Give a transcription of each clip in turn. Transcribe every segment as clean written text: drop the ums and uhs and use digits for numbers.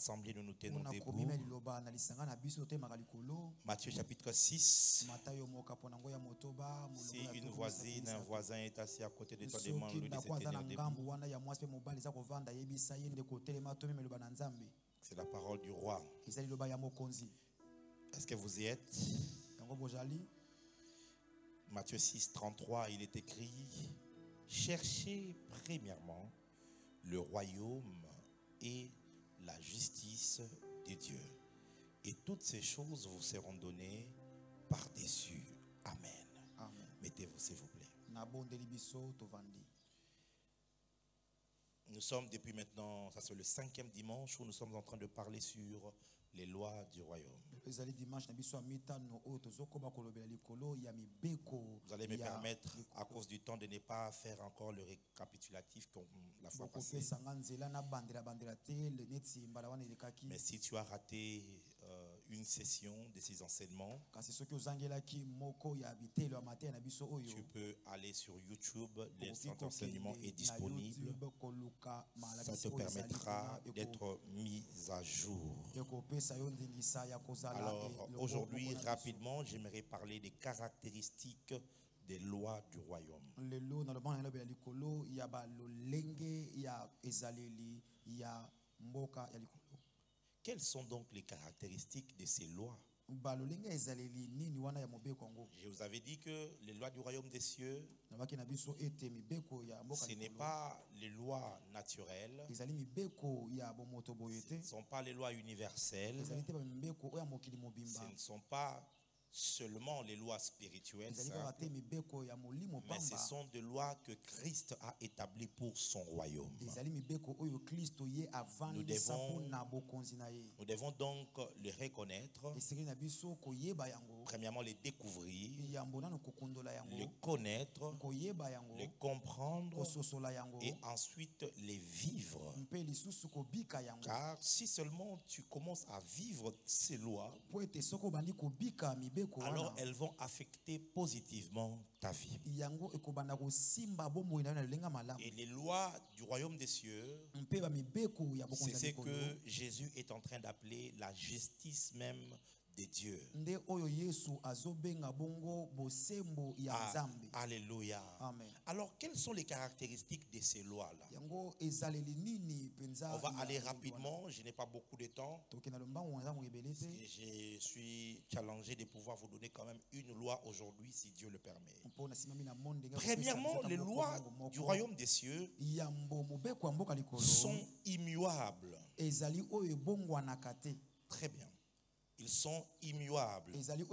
assemblée, nous nous tenons debout. Matthieu chapitre 6. Si une voisine, un voisin est assis à côté de toi, demande-lui de se tenir debout. C'est la parole du roi. Est-ce que vous y êtes? Matthieu 6, 33, il est écrit: cherchez premièrement le royaume et la justice de Dieu, et toutes ces choses vous seront données par-dessus. Amen. Amen. Mettez-vous s'il vous plaît. Nous sommes depuis maintenant, ça c'est le 5e dimanche où nous sommes en train de parler sur les lois du royaume. Vous allez me permettre, à cause du temps, de ne pas faire encore le récapitulatif comme la fois passée. Mais si tu as raté une session de ces enseignements, tu peux aller sur YouTube, cet enseignement est disponible. Ça te permettra d'être mis à jour. Alors aujourd'hui, rapidement, j'aimerais parler des caractéristiques des lois du royaume. Quelles sont donc les caractéristiques de ces lois? Je vous avais dit que les lois du royaume des cieux, ce n'est pas les lois naturelles, ce ne sont pas les lois universelles, ce ne sont pas seulement les lois spirituelles, mais ce sont des lois que Christ a établies pour son royaume. Nous devons donc les reconnaître, premièrement les découvrir, les connaître, les comprendre et ensuite les vivre. Car si seulement tu commences à vivre ces lois, alors elles vont affecter positivement ta vie. Et les lois du royaume des cieux, c'est ce que Jésus est en train d'appeler la justice même de Dieu. Alléluia. Amen. Alors, quelles sont les caractéristiques de ces lois-là? On va aller rapidement, je n'ai pas beaucoup de temps. Je suis challengé de pouvoir vous donner quand même une loi aujourd'hui, si Dieu le permet. Premièrement, les lois du royaume des cieux sont immuables. Très bien. Ils sont immuables. Vous savez,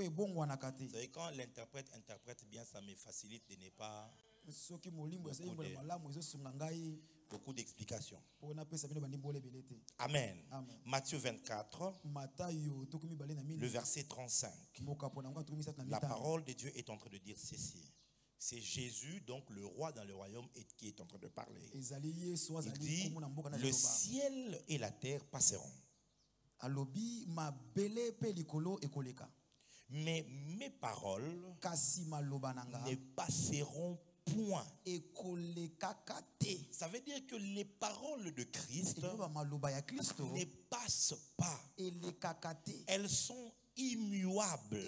quand l'interprète interprète bien, ça me facilite de ne pas beaucoup d'explications. Amen. Amen. Matthieu 24, le verset 35. La parole de Dieu est en train de dire ceci. C'est Jésus, donc le roi dans le royaume, qui est en train de parler. Il dit, le ciel et la terre passeront, mais mes paroles ne passeront point. Ça veut dire que les paroles de Christ ne passent pas. Elles sont immuables.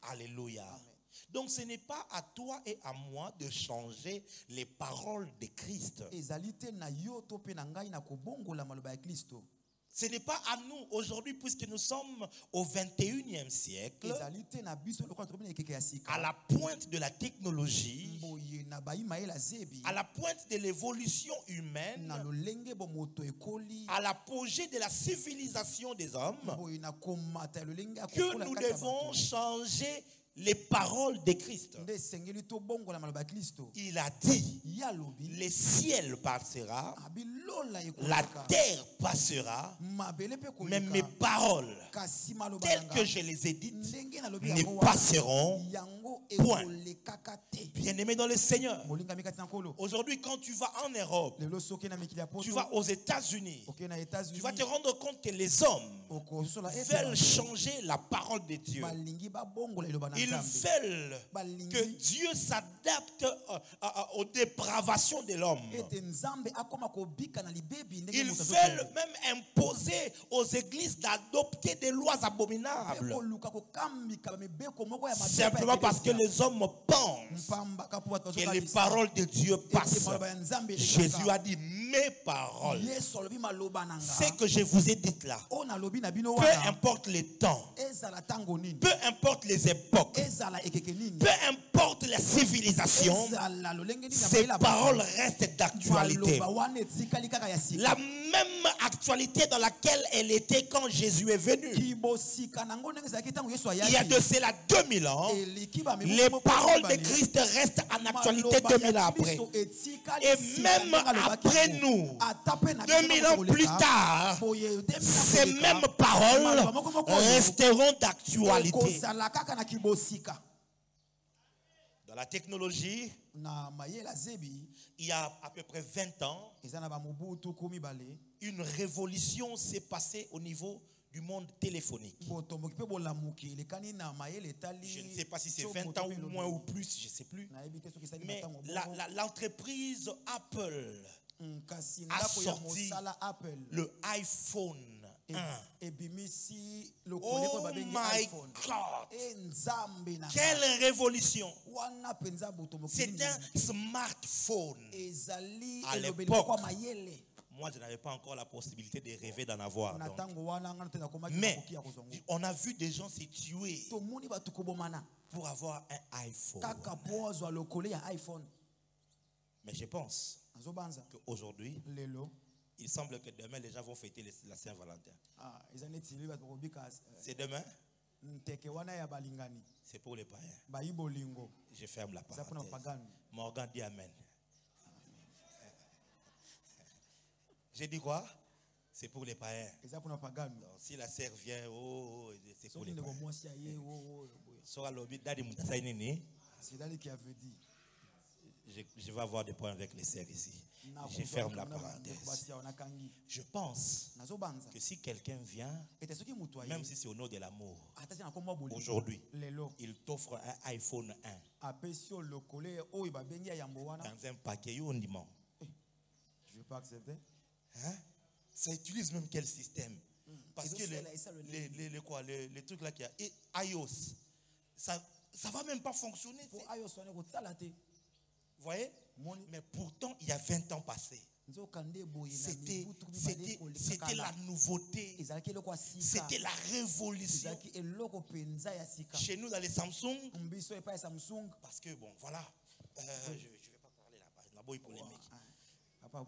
Alléluia. Donc ce n'est pas à toi et à moi de changer les paroles de Christ. Ce n'est pas à nous aujourd'hui, puisque nous sommes au 21e siècle, à la pointe de la technologie, à la pointe de l'évolution humaine, à l'apogée de la civilisation des hommes, que nous devons changer les paroles de Christ. Il a dit, le ciel passera, la terre passera, mais mes paroles, telles que je les ai dites, ne passeront Point. Bien-aimé dans le Seigneur. Aujourd'hui, quand tu vas en Europe, tu vas aux États-Unis, tu vas te rendre compte que les hommes veulent changer la parole de Dieu. Ils veulent que Dieu s'adapte aux dépravations de l'homme. Ils veulent même imposer aux églises d'adopter des lois abominables. Simplement parce que les hommes pensent que les paroles de Dieu passent. Jésus a dit mes paroles. Ce que je vous ai dit là, peu importe les temps, peu importe les époques, peu importe la civilisation, ces paroles restent d'actualité. La même actualité dans laquelle elle était quand Jésus est venu. Il y a de cela 2000 ans, les paroles de Christ restent en actualité 2000 ans après. Et même après nous, 2000 ans plus tard, ces mêmes paroles resteront d'actualité. Dans la technologie, il y a à peu près 20 ans, une révolution s'est passée au niveau du monde téléphonique. Je ne sais pas si c'est 20 ans ou moins ou plus, je ne sais plus. Mais l'entreprise Apple a sorti le iPhone 1. Oh my God! Quelle révolution! C'est un smartphone. À l'époque, moi je n'avais pas encore la possibilité de rêver d'en avoir. Mais on a vu des gens se tuer pour avoir un iPhone. Mais je pense qu'aujourd'hui, il semble que demain les gens vont fêter la Saint-Valentin. C'est demain? C'est pour les païens. Je ferme la parenthèse. Morgan dit Amen. J'ai dit quoi? C'est pour les païens. Donc, si la sœur vient, c'est pour les païens. Je vais avoir des points avec les sœurs ici. Je ferme la parenthèse. Je pense que si quelqu'un vient, même si c'est au nom de l'amour, aujourd'hui, il t'offre un iPhone 1 dans un paquet. Je ne vais pas accepter. Hein? Ça utilise même quel système? Parce que les trucs là qu'il y a, iOS, ça ne va même pas fonctionner. Vous voyez? Mais pourtant, il y a 20 ans passés, c'était la nouveauté. C'était la révolution. Chez nous, dans les Samsung, parce que bon, voilà, je ne vais pas parler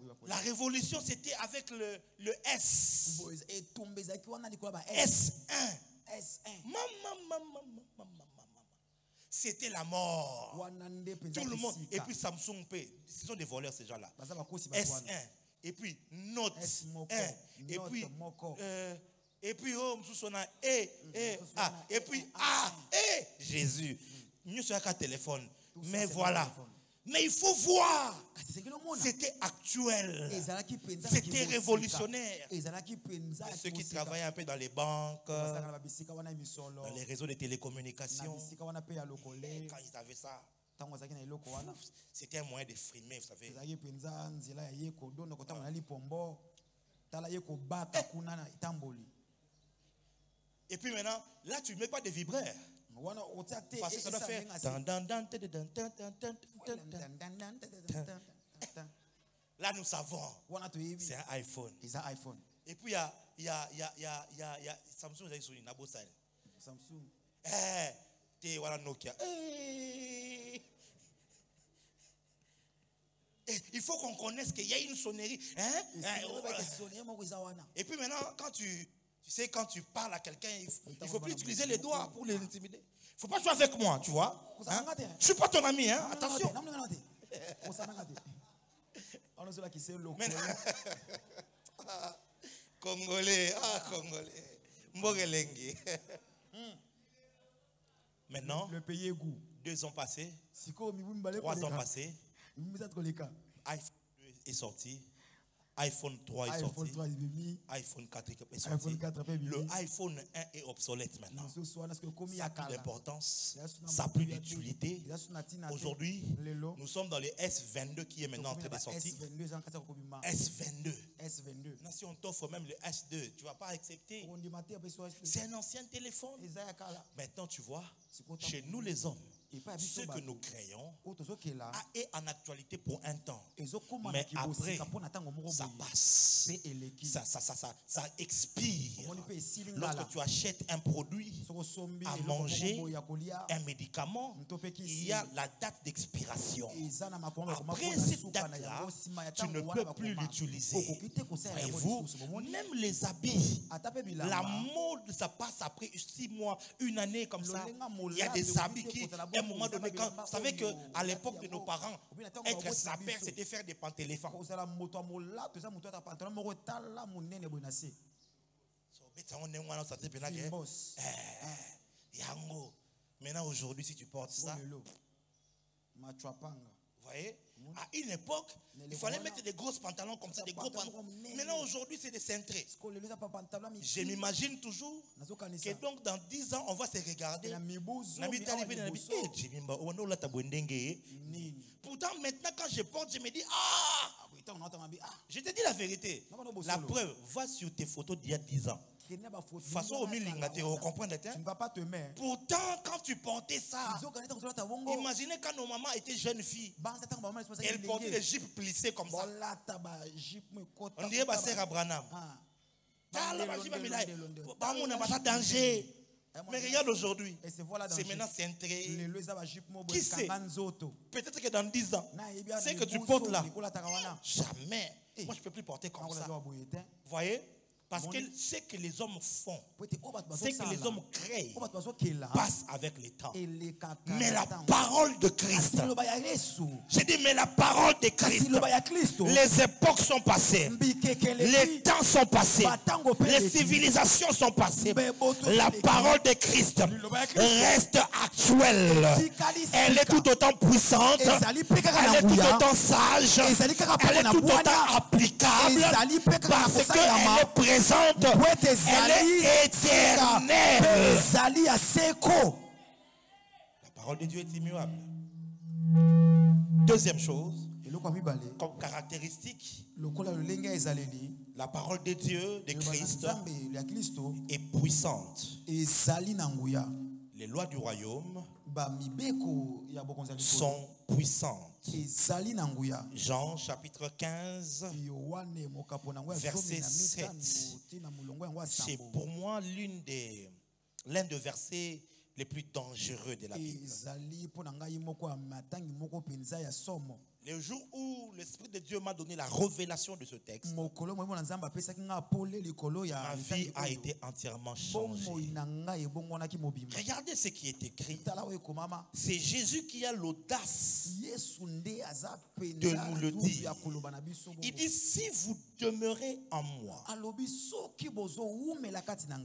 là-bas. La révolution, c'était avec le S. S1. C'était la mort. Tout le monde. Et puis Samsung Pay. Ce sont des voleurs, ces gens-là. S1. Et puis Note 1. Et puis on a et puis Jésus. Nous sommes à téléphone. Mais voilà. Mais il faut voir. C'était actuel. C'était révolutionnaire. Ceux qui travaillaient un peu dans les banques, dans les réseaux de télécommunications, quand ils avaient ça, c'était un moyen de frimer, vous savez. Et puis maintenant, là tu ne mets pas de vibraire. Parce que ça doit faire. Là nous savons. C'est un iPhone. Et puis il y a Samsung, Samsung. Nokia. Il faut qu'on connaisse qu'il y a une sonnerie. Et puis maintenant, quand tu sais, quand tu parles à quelqu'un, il ne faut plus utiliser les doigts pour l'intimider. Il ne faut pas jouer avec moi, tu vois. Hein? Je ne suis pas ton ami, hein? Attention. Congolais, Congolais. Maintenant, 2 ans passés, 3 ans passés, iPhone 2 est sorti, iPhone 3 est sorti, iPhone 4 est sorti. Le iPhone 1 est obsolète maintenant. Ça n'a plus d'importance, ça n'a plus d'utilité. Aujourd'hui, nous sommes dans les S22 qui est maintenant en train de sortir. S22. Si on t'offre même le S2, tu ne vas pas accepter. C'est un ancien téléphone. Maintenant, tu vois, chez nous les hommes, ce que nous créons est en actualité pour un temps. Mais après, ça passe. Ça expire. Lorsque tu achètes un produit à manger, un médicament, il y a la date d'expiration. Après cette date-là, tu ne peux plus l'utiliser. Voyez-vous, même les habits, la mode, ça passe après 6 mois, 1 année comme ça. Il y a des habits qui, à un moment donné, quand, vous savez qu'à l'époque de nos parents, être sapeur, c'était faire des pantéléphants. Maintenant, aujourd'hui, si tu portes ça, vous voyez, à une époque, il fallait mettre des grosses pantalons comme ça, des gros pantalons. Maintenant, aujourd'hui, c'est des cintrés. Je m'imagine toujours que donc dans 10 ans, on va se regarder. Pourtant, maintenant, quand je porte, je me dis, ah! Je te dis la vérité. La preuve, va sur tes photos d'il y a 10 ans. Façon au milieu, tu comprends? Pourtant, quand tu portais ça, imaginez quand nos mamans étaient jeunes filles, elles portaient des jupes plissées comme ça. On dirait que c'est Abraham. On n'a pas de danger. Mais regarde aujourd'hui, c'est maintenant cintré. Qui sait? Peut-être que dans 10 ans, c'est que tu portes là. Jamais. Moi, je ne peux plus porter comme ça. Vous voyez? Parce que ce que les hommes font, ce que les hommes créent, passe avec le temps. Mais la parole de Christ, j'ai dit, mais la parole de Christ, les époques sont passées, les temps sont passés, les civilisations sont passées. La parole de Christ reste actuelle. Elle est tout autant puissante, elle est tout autant sage, elle est tout autant applicable, parce qu'elle est présente. Elle est éternelle. La parole de Dieu est immuable. Deuxième chose, comme caractéristique, la parole de Dieu, de Christ, est puissante. Les lois du royaume sont puissantes. Jean chapitre 15, verset 7. C'est pour moi l'un des versets les plus dangereux de la Bible. Le jour où l'Esprit de Dieu m'a donné la révélation de ce texte, ma vie a été entièrement changée. Regardez ce qui est écrit. C'est Jésus qui a l'audace de nous le dire. Il dit, si vous demeurez en moi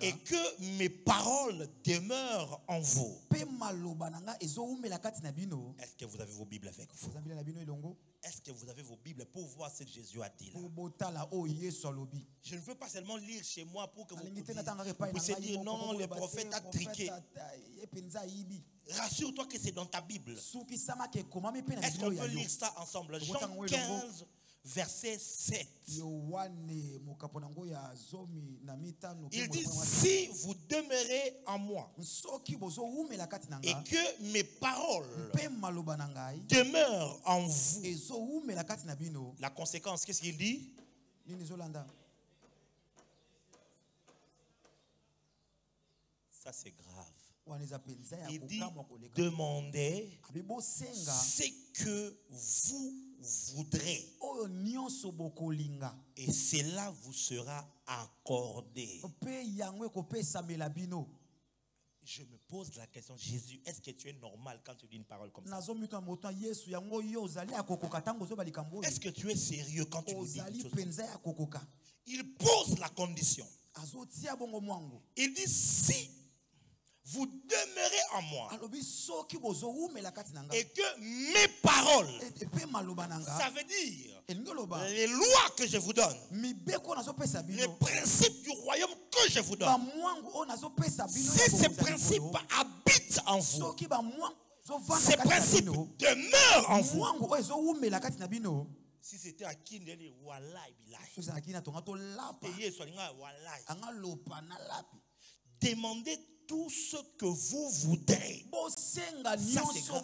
et que mes paroles demeurent en vous, est-ce que vous avez vos Bibles avec vous? Est-ce que vous avez vos Bibles pour voir ce que Jésus a dit là? Je ne veux pas seulement lire chez moi pour que vous puissiez dire non, le prophète a triqué. Rassure-toi que c'est dans ta Bible. Est-ce qu'on peut lire ça ensemble? Jean 15, verset 7. Il dit, si vous demeurez en moi et que mes paroles demeurent en vous. La conséquence, qu'est-ce qu'il dit? Ça c'est grave. Il dit, demandez ce que vous voudrez et cela vous sera accordé. Je me pose la question, Jésus, est-ce que tu es normal quand tu dis une parole comme ça? Est-ce que tu es sérieux quand tu dis une chose comme ça? Il pose la condition. Il dit, si vous demeurez en moi et que mes paroles, ça veut dire les lois que je vous donne, les principes du royaume que je vous donne, si ces principes habitent en vous, ces principes demeurent en vous. Si c'était à qui n'allait demandez tout ce que vous voudrez. Ça, c'est grave.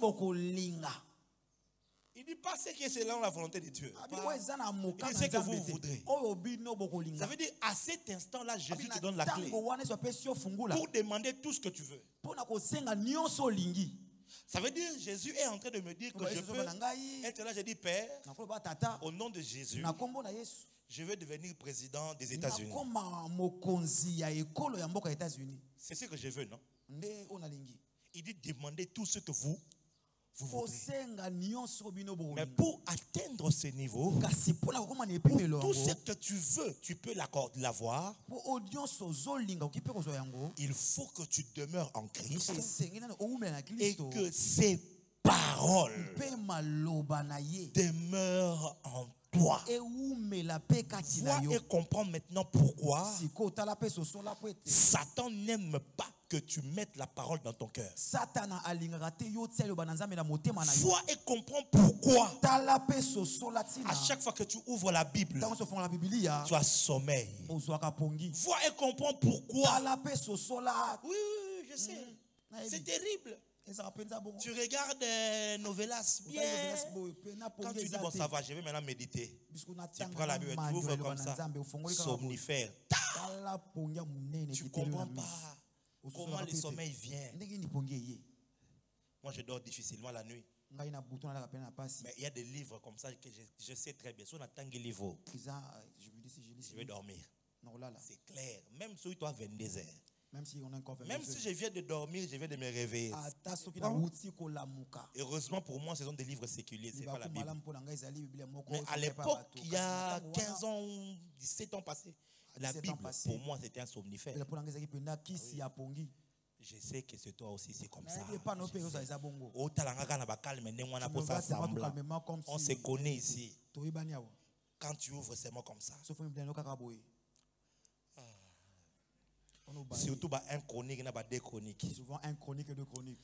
Il dit pas ce qui est selon la volonté de Dieu. Il dit ce que vous voudrez. Ça veut dire à cet instant-là, Jésus te donne la clé pour demander tout ce que tu veux. Ça veut dire Jésus est en train de me dire que je peux être là. Je dis Père, au nom de Jésus, je veux devenir président des États-Unis. C'est ce que je veux, non? Il dit demandez tout ce que vous voudrez. Mais pour atteindre ce niveau, pour tout ce que tu veux, tu peux l'avoir. Il faut que tu demeures en Christ et que ces paroles demeurent en toi. Vois et comprends maintenant pourquoi Satan n'aime pas que tu mettes la parole dans ton cœur. Vois et comprends pourquoi à chaque fois que tu ouvres la Bible, tu as sommeil. Vois et comprends pourquoi. Oui, je sais. C'est terrible. Tu regardes novelas bien. Quand tu dis bon ça va, je vais maintenant méditer. Tu prends la Bible, tu ouvres comme ça. Somnifère. Tu ne comprends pas comment le sommeil vient. Moi je dors difficilement la nuit. Mais il y a des livres comme ça que je sais très bien. Si on attend les livres, je vais dormir. C'est clair. Même si tu as 22 heures. Même si je viens de dormir, je viens de me réveiller. Heureusement pour moi, ce sont des livres séculiers, ce n'est pas la Bible. Mais à l'époque, il y a 15 ans, 17 ans passés, la Bible, pour moi, c'était un somnifère. Oui. Je sais que c'est toi aussi, c'est comme ça. On se connaît ici. Quand tu ouvres, c'est moi comme ça. Surtout un chronique, deux chroniques. Souvent un chronique et deux chroniques.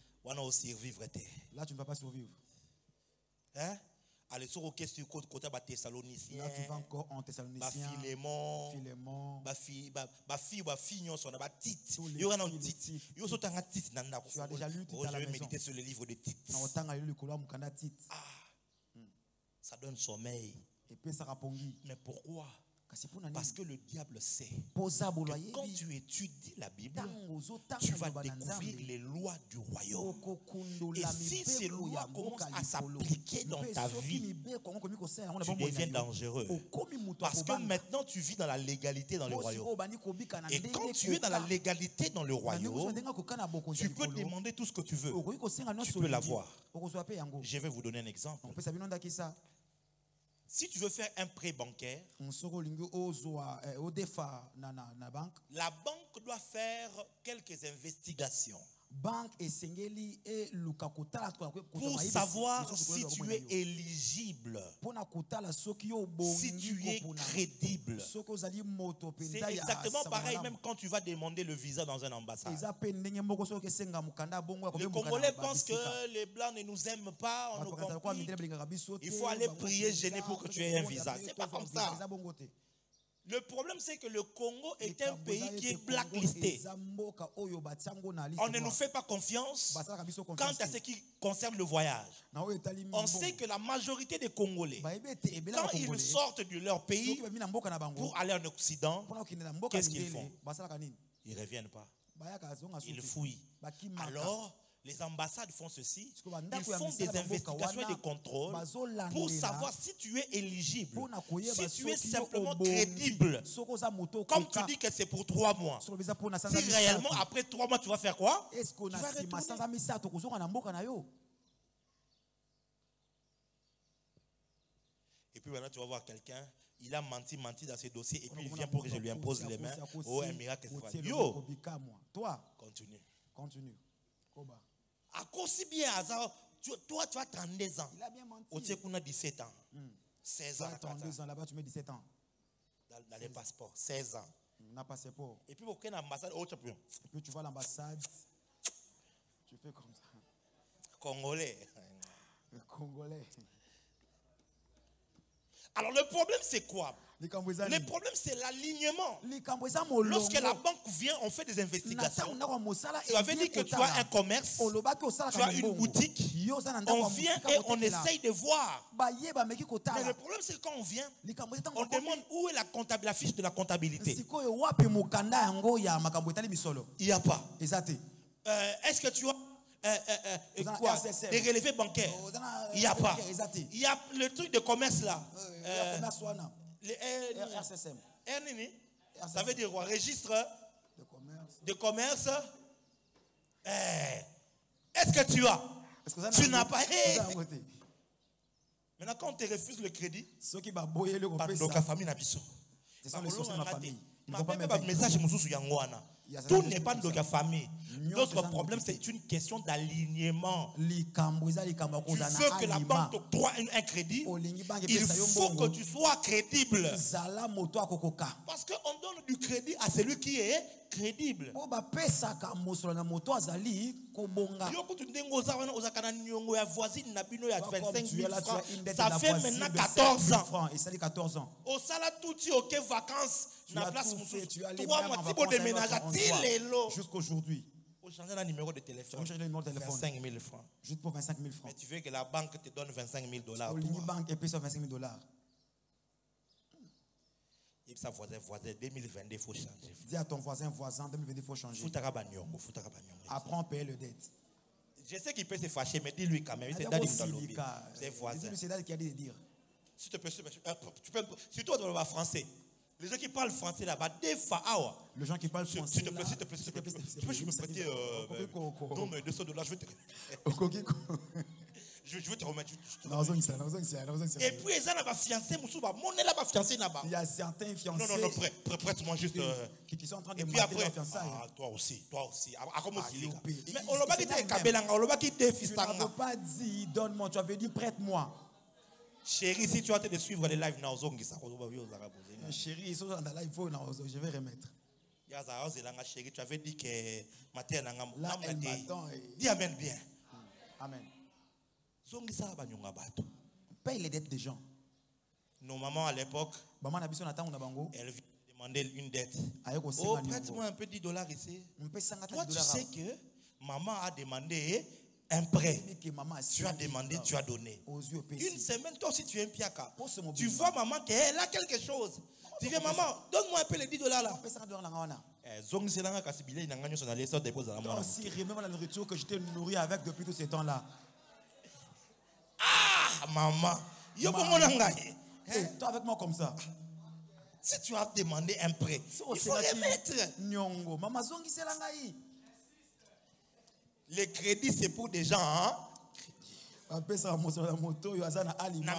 Là, tu ne vas pas survivre. Hein? Allez, sur le côté Thessaloniciens. Là, tu vas encore en Thessaloniciens. Philémon. Tu as déjà lu tout à la maison. Je vais méditer sur le livre de Tite. Ça donne sommeil. Mais pourquoi? Parce que le diable sait que quand tu étudies la Bible, tu vas découvrir les lois du royaume. Et si ces lois commencent à s'appliquer dans ta vie, tu deviens dangereux. Parce que maintenant, tu vis dans la légalité dans le royaume. Et quand tu es dans la légalité dans le royaume, tu peux demander tout ce que tu veux. Tu peux l'avoir. Je vais vous donner un exemple. Si tu veux faire un prêt bancaire, la banque doit faire quelques investigations pour savoir si tu es éligible, si tu es crédible. C'est exactement pareil même quand tu vas demander le visa dans une ambassade. Les Congolais pensent que les Blancs ne nous aiment pas, on nous complique. Il faut aller prier, gêner pour que tu aies un visa. C'est pas comme ça. Le problème, c'est que le Congo est un pays qui est blacklisté. On ne nous fait pas confiance quant à ce qui concerne le voyage. On sait que la majorité des Congolais, quand ils sortent de leur pays pour aller en Occident, qu'est-ce qu'ils font? Ils ne reviennent pas. Ils fouillent. Alors, les ambassades font ceci. Ils font des investigations et des contrôles pour savoir si tu es éligible, si tu es simplement crédible. Comme tu dis que c'est pour 3 mois. Si réellement, après 3 mois, tu vas faire quoi? Tu vas retourner. Et puis maintenant, tu vas voir quelqu'un. Il a menti dans ses dossiers. Et puis il vient pour que je lui impose les mains. Oh, un miracle. Yo! Continue. Continue. Koba. À cause bien, toi, tu as 32 ans. Il a bien menti. Au Tchèque, on a 17 ans. 16 ans. 32 ans, là-bas, tu mets 17 ans. Dans les passeports, 16 ans. On a passeport. Et puis, aucune ambassade au Tchèque. Et puis, tu vas à l'ambassade. Tu fais comme ça. Congolais. Le Congolais. Alors, le problème, c'est quoi? Le problème, c'est l'alignement. Lorsque la banque vient, on fait des investigations. Tu avais dit que tu as un commerce, tu as une boutique. On vient et on essaye de voir. Mais le problème, c'est quand on vient, on demande où est la fiche de la comptabilité. Il n'y a pas. Est-ce que tu as des relevés bancaires? Il n'y a pas. Il y a le truc de commerce là. RCSM. Ça veut dire quoi? Registre de commerce. Est-ce que tu as? Tu n'as pas. Maintenant, quand on te refuse le crédit, donc la famille n'a pas. Ce sont les sources de ma famille. Tout n'est pas de la famille. Notre problème, c'est une question d'alignement. Tu veux que la banque t'octroie un crédit, il faut que tu sois crédible. Parce qu'on donne du crédit à celui qui est crédible. Ça fait maintenant 14 ans. Au Sala tout ok vacances. Jusqu'aujourd'hui. Pour changer le numéro de téléphone. 25 000 francs. Juste pour 25 000 francs. Mais tu veux que la banque te donne 25 000 $. Banque et 25 000 $. Et ça, voisin, 2022, il faut changer. Dis à ton voisin, 2022, il faut changer. Apprends à payer le dette. Je sais qu'il peut se fâcher, mais dis-lui quand même. C'est voisin. C'est qui a dit de dire. S'il te plaît, si toi, tu parles français. Les gens qui parlent français là-bas, des fois, les gens qui parlent français. S'il te plaît, tu peux me prêter non, mais $200, je vais te. Je vais te remettre. Et puis, ils ont fiancé, il y a certains fiancés. Non, prête-moi juste. Qui sont en train de marier leur fiançailles. Toi aussi. Mais on ne veut pas dire, donne-moi, tu avais dit, prête-moi. Chérie, si tu as de suivre les lives, chérie, je vais remettre. Chérie, tu avais dit que là, elle m'attend. Dis amen bien. Amen. Paye les dettes des gens. Nos mamans à l'époque, elles demandaient une dette. Oh, prête-moi un peu $10 ici. Toi, tu sais que maman a demandé un prêt. Tu as demandé, tu as donné. Une semaine, toi aussi, tu es un piaka. Tu vois maman qu'elle a quelque chose. Tu dis, maman, donne-moi un peu les $10 là. Aussi, remets-moi la nourriture que je t'ai nourri avec depuis tout ce temps-là. Ah, maman. Toi avec moi comme ça. Si tu as demandé un prêt, il faut remettre. Le crédit, c'est pour des gens. Na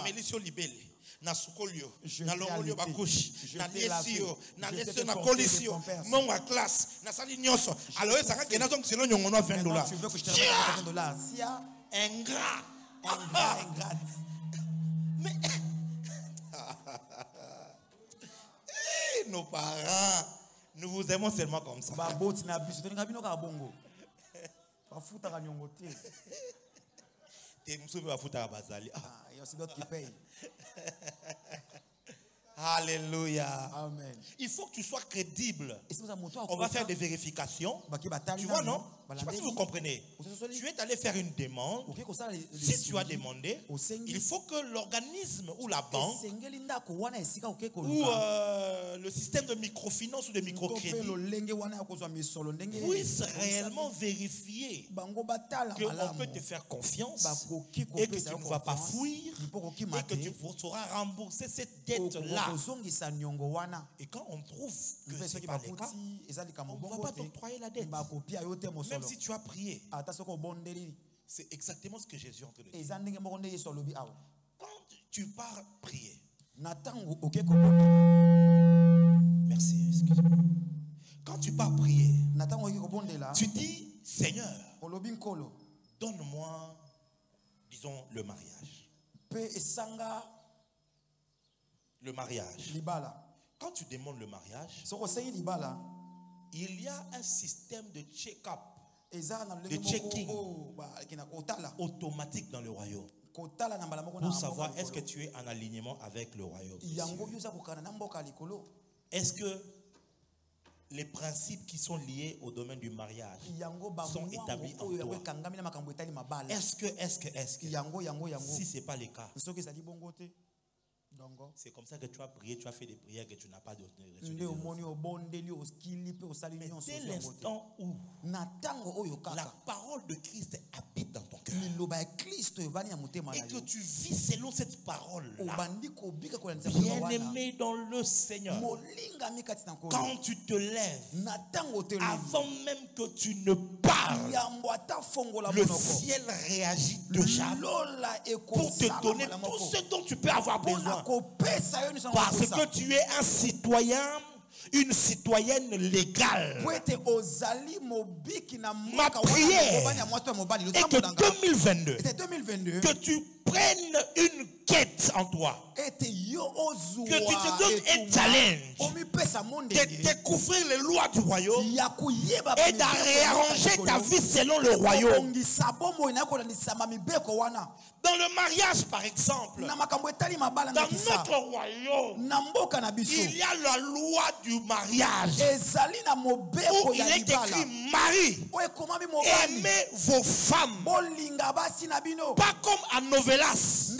melisio libele, na sukolio, na longolio bakushi, na lesio, na lesio na colisio, mon classe, na sali nyoso. Alors ça va que na donc c'est le nyongono à $20. Tu veux que je te remette $20? Ingrat. Mais nos parents, nous vous aimons seulement comme ça. Il y a aussi d'autres qui payent. Alléluia. Amen. Il faut que tu sois crédible. On va faire des vérifications. Tu vois, non? Je ne sais pas si vous comprenez. Tu es allé faire une demande. Si tu as demandé, il faut que l'organisme ou la banque ou le système de microfinance ou de microcrédit puisse réellement vérifier qu'on peut te faire confiance et que tu ne vas pas fuir et que tu sauras rembourser cette dette-là. Et quand on trouve que ce n'est pas le cas, on ne va pas t'octroyer la dette. Même si tu as prié. C'est exactement ce que Jésus est en train de dire. Quand tu pars prier. Merci, excuse-moi. Quand tu pars prier, tu dis, Seigneur, donne-moi, disons, le mariage. Le mariage. Quand tu demandes le mariage, il y a un système de check-up, de checking automatique dans le royaume pour savoir est-ce que tu es en alignement avec le royaume. Est-ce que les principes qui sont liés au domaine du mariage sont établis en toi? Est-ce que si ce n'est pas le cas, c'est comme ça que tu as prié, tu as fait des prières que tu n'as pas de résultat. Dès l'instant où la parole de Christ habite dans ton cœur et que tu vis selon cette parole-là, bien-aimé dans le Seigneur, quand tu te lèves, avant même que tu ne parles, le ciel réagit déjà pour te donner tout ce dont tu peux avoir besoin. Parce que tu es un citoyen, une citoyenne légale. Ma prière est que 2022, que tu prennes une quête en toi, que tu te donnes un challenge de découvrir les lois du royaume et de réarranger ta vie selon le royaume. Dans le mariage, par exemple, dans notre royaume, il y a la loi du mariage où il est écrit: Marie, aimez vos femmes, pas comme à Novelas,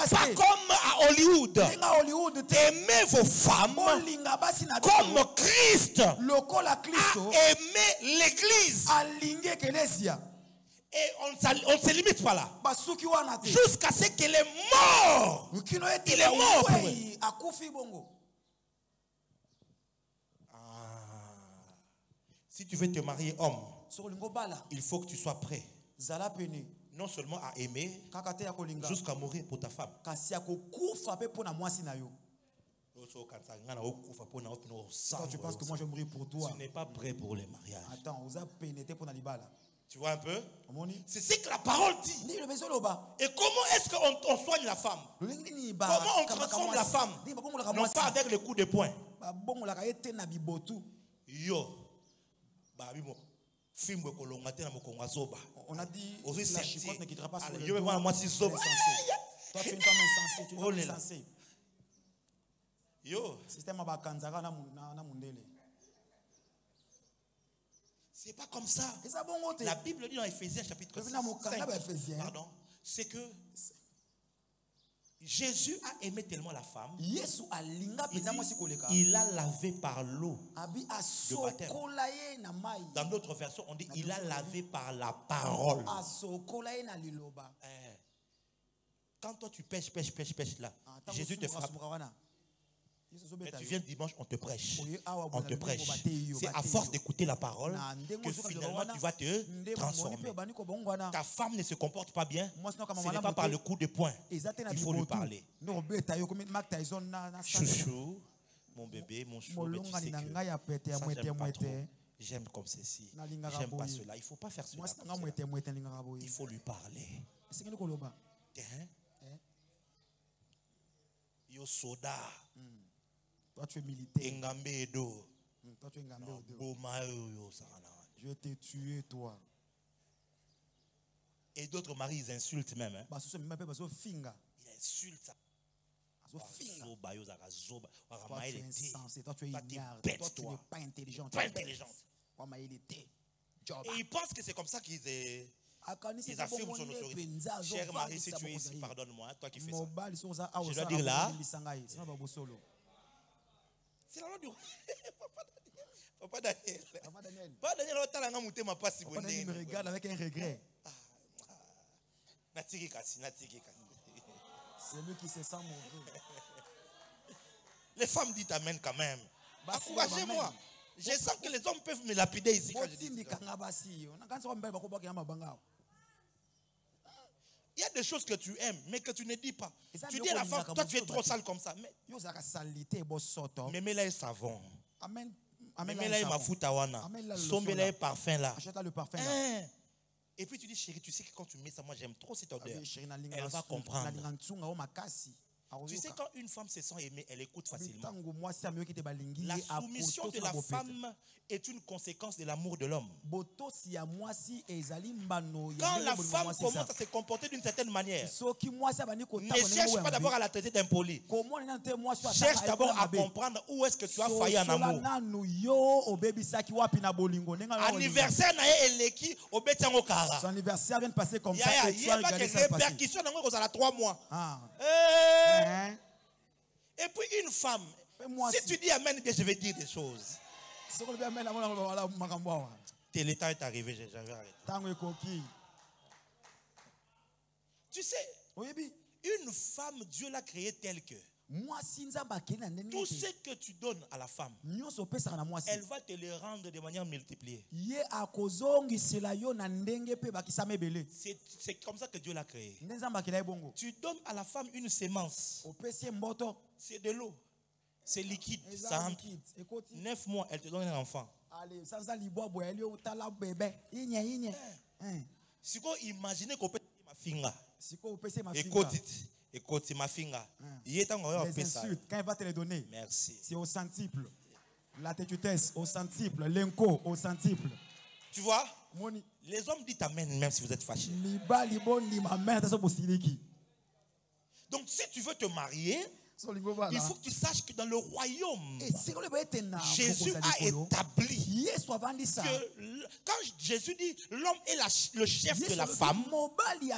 pas comme à Hollywood. Aimez vos femmes comme Christ a aimé l'Église. Et on ne se limite pas là. Jusqu'à ce qu'il est mort. Il est mort pour eux. Si tu veux te marier homme, il faut que tu sois prêt. Non seulement à aimer, jusqu'à mourir pour ta femme. Toi, tu penses que moi je vais mourir pour toi. Tu n'es pas prêt pour les mariages. Attends, tu vois un peu? C'est ce que la parole dit. Et comment est-ce qu'on soigne la femme? Comment on transforme la femme? Non pas avec le coup de poing. Yo. On a dit la chicotte ne quittera pas sur le dos. Toi tu es une femme insensée. Tu es une femme insensée. Yo. Système à Bakanzara na mundele. C'est pas comme ça. La Bible dit dans Ephésiens chapitre 5, pardon, c'est que Jésus a aimé tellement la femme, il a lavé par l'eau de baptême. Dans d'autres versions, on dit il a lavé par la parole. Quand toi tu pêches là, Jésus te frappe. Mais tu viens dimanche, on te prêche. On te prêche. C'est à force d'écouter la parole que finalement tu vas te transformer. Ta femme ne se comporte pas bien. Ce n'est pas par le coup de poing. Il faut lui parler. Chouchou, mon bébé, mon chou, mais tu sais que ça, j'aime pas trop. J'aime comme ceci. J'aime pas cela. Il ne faut pas faire cela. Il faut lui parler. Yo soda. Toi tu es militaire. Toi tu es je vais te tuer toi. Et d'autres maris ils insultent même. Hein? Ils insultent. Toi tu es insensé, toi tu es ignare, toi tu n'es pas intelligent. Pas intelligent. Et ils pensent que c'est comme ça qu'ils affirment son autorité. Cher mari, si tu es ici, pardonne-moi, toi qui fais ça. Je dois dire là. C'est la loi du roi. Papa Daniel. Papa Daniel, il me regarde avec un regret. C'est lui qui se sent mauvais. Les femmes disent amen quand même. Encouragez-moi. Je sens que les hommes peuvent me lapider ici quand je dis il y a des choses que tu aimes, mais que tu ne dis pas. Tu dis à la femme, toi tu es trop sale comme ça. Mais mets-la un savon. Amène-la ma foutawana. Sombela parfum là. Achète-la le parfum là. Et puis tu dis, chérie, tu sais que quand tu mets ça, moi j'aime trop cette odeur. Elle va comprendre. Tu sais, quand une femme se sent aimée, elle écoute facilement. La soumission de la femme est une conséquence de l'amour de l'homme. Quand la femme commence à se comporter d'une certaine manière, ne cherche pas d'abord à la traiter d'impoli. Cherche d'abord à comprendre où est-ce que tu as failli en amour. Anniversaire son anniversaire vient de passer comme ça. Il y a des répercussions dans 3 mois. Et puis une femme, si tu dis amen, je vais dire des choses. Le temps est arrivé, j'avais arrêté. Tu sais, une femme, Dieu l'a créée telle que tout ce que tu donnes à la femme, elle va te le rendre de manière multipliée. C'est comme ça que Dieu l'a créé. Tu donnes à la femme une sémence. C'est de l'eau. C'est liquide. Ça entre. 9 mois, elle te donne un enfant. Si vous imaginez qu'on peut ma finger. Écoute, ma finger. Les insultes, quand elle va te les donner, merci. C'est au centuple. La tétutesse, au centuple. L'inco, au centuple. Tu vois? Les hommes disent amen même si vous êtes fâchés. Donc si tu veux te marier, il faut que tu saches que dans le royaume, Jésus a établi que quand Jésus dit l'homme est le chef de la femme,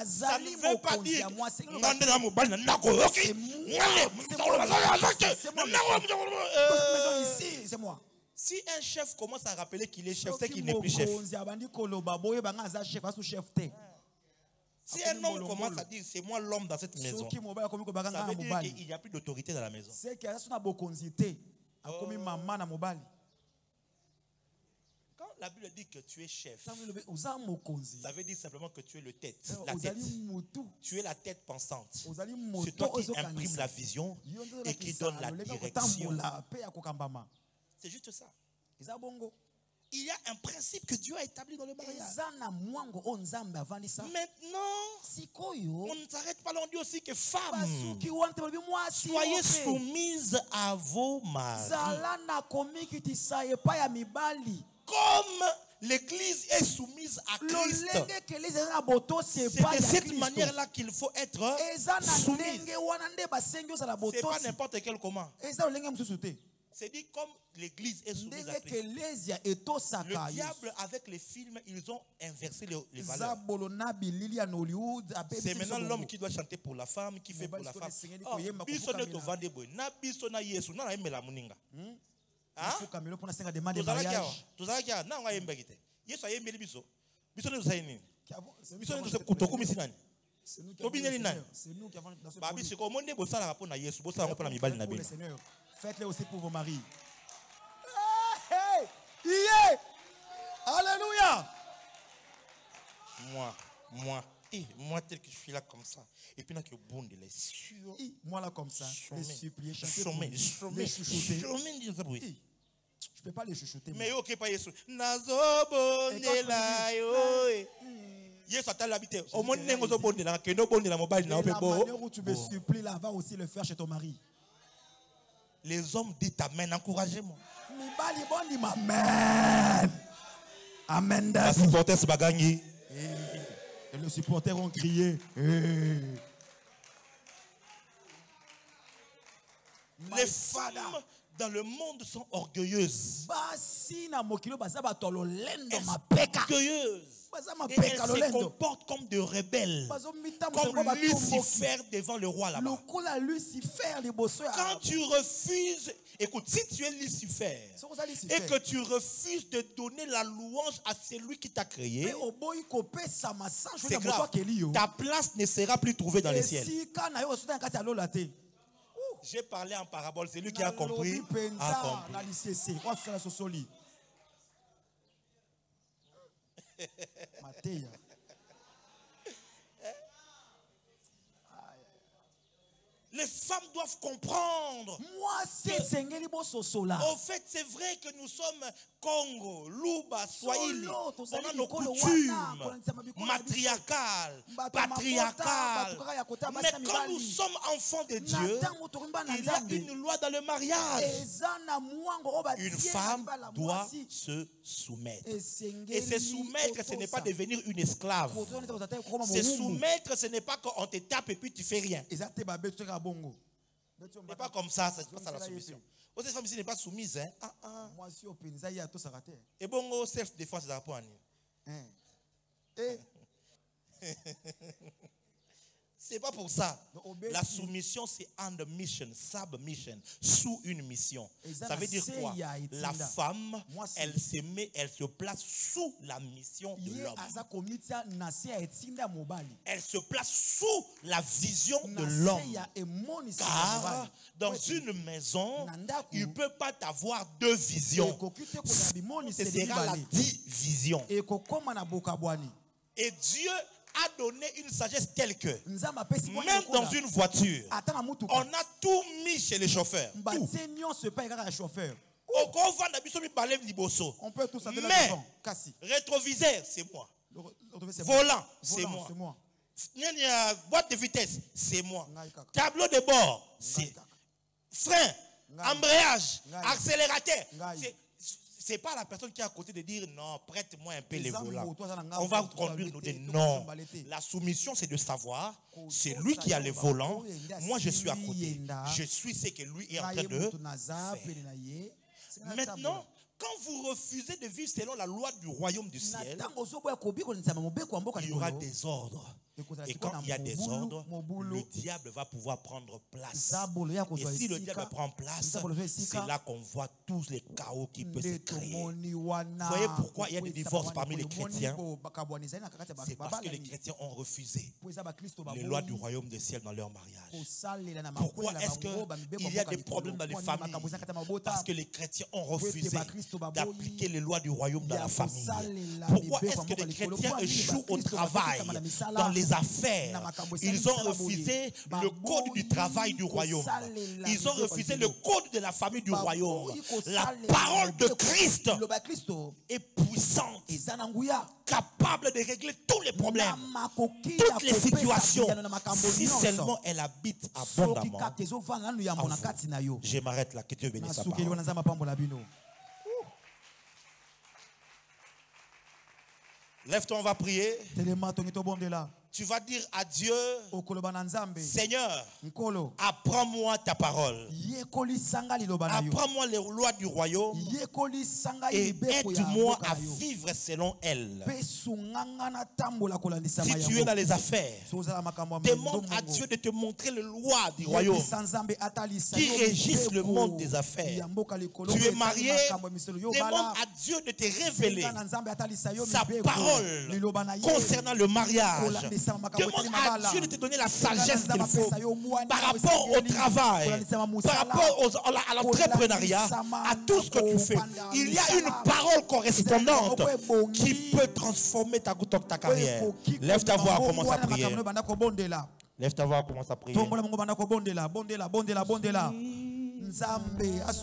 ça ne veut pas dire c'est moi. Si un chef commence à rappeler qu'il est chef, c'est qu'il n'est plus chef. Si un homme commence à dire c'est moi l'homme dans cette maison, ça veut dire qu'il n'y a plus d'autorité dans la maison. Quand la Bible dit que tu es chef, ça veut dire simplement que tu es le tête, la tête. Tu es la tête pensante. C'est toi qui imprime la vision et qui donne la direction. C'est juste ça. Il y a un principe que Dieu a établi dans le mariage. Maintenant, on ne s'arrête pas là, on dit aussi que femmes, soyez soumises à vos maris. Comme l'Église est soumise à Christ, c'est de cette manière-là qu'il faut être soumis. C'est pas n'importe quel comment. C'est dit comme l'Église est soumise à Christ. Le diable, avec les films, ils ont inversé les valeurs. C'est maintenant l'homme qui doit chanter pour la femme, qui fait pour la femme. Faites-le aussi pour vos maris. Hey, hey, yeah. Alléluia. Moi tel que je suis là comme ça. Et puis là que bon de les sûr. Moi là comme ça. Les supplier, chanter les chuchoter. Je ne peux pas les chuchoter. Mais ok pas Yesu. Nazobondela yo. Yesu a l'habité. Au monde n'engo zobondela que no bondela mobile na opebo. La manière où tu me supplies là, va aussi le faire chez ton mari. Les hommes disent amen, encouragez-moi. Amen. Amen. Les supporters se bagagent. Et les supporters ont crié. Les femmes dans le monde sont orgueilleuses. Orgueilleuses. Et elles se comportent comme de rebelles. Comme Lucifer devant le roi là-bas. Quand tu refuses, écoute, si tu es Lucifer et que tu refuses de donner la louange à celui qui t'a créé, c'est grave. Ta place ne sera plus trouvée dans les ciels. J'ai parlé en parabole, celui qui a compris a compris. Les femmes doivent comprendre. Au fait, c'est vrai que nous sommes Congo, Luba, Swahili. On a nos coutumes matriarcales, patriarcales. Mais quand nous sommes enfants de Dieu, il y a une loi dans le mariage. Une femme doit se soumettre. Et se soumettre, ce n'est pas devenir une esclave. Se soumettre, ce n'est pas qu'on te tape et puis tu fais rien. Ce n'est pas comme ça, c'est pas ça la soumission. Cette femme ici n'est pas soumise. Hein? Et bon, self-défense, c'est à point. C'est pas pour ça. La soumission, c'est under mission, submission, sous une mission. Ça veut dire quoi? La femme, elle se place sous la mission de l'homme. Elle se place sous la vision de l'homme. Car dans une maison, il ne peut pas avoir deux visions. Ce sera la division. Et Dieu a donné une sagesse telle que même dans une voiture, on a tout mis chez les chauffeurs. On peut tous aller mais rétroviseur, c'est moi. Volant, c'est moi. Boîte de vitesse, c'est moi. Tableau de bord, c'est frein, embrayage, accélérateur. C'est pas la personne qui est à côté de dire non, prête-moi un peu les volants. On va conduire nous des non. La soumission, c'est de savoir, c'est lui qui a les volants. Moi, je suis à côté. Je suis ce que lui est en train de faire. Maintenant, quand vous refusez de vivre selon la loi du royaume du ciel, il y aura des ordres. Et quand il y a des ordres, le diable va pouvoir prendre place. Et si le diable prend place, c'est là qu'on voit tous les chaos qui peuvent se créer. Vous voyez pourquoi il y a des divorces parmi les chrétiens? C'est parce que les chrétiens ont refusé les lois du royaume des ciels dans leur mariage. Pourquoi est-ce qu'il y a des problèmes dans les familles? Parce que les chrétiens ont refusé d'appliquer les lois du royaume dans la famille. Pourquoi est-ce que les chrétiens échouent au travail, dans les affaires? Ils ont refusé le code du travail du royaume. Ils ont refusé le code de la famille du royaume. La parole de Christ est puissante, capable de régler tous les problèmes, toutes les situations, si seulement elle habite abondamment. Je m'arrête là, que Dieu bénisse sa parole. Lève-toi, on va prier. Tu vas dire à Dieu, Seigneur, apprends-moi ta parole. Apprends-moi les lois du royaume et aide-moi à vivre selon elles. Si tu es dans les affaires, demande à Dieu de te montrer les lois du royaume qui régissent le monde des affaires. Tu es marié, demande à Dieu de te révéler sa parole concernant le mariage. Demande à Dieu de te donner la sagesse qu'il faut par rapport au travail, par rapport à l'entrepreneuriat, à tout ce que tu fais. Il y a une parole correspondante qui peut transformer ta carrière. Lève ta voix, commence à prier. Lève ta voix, commence à prier.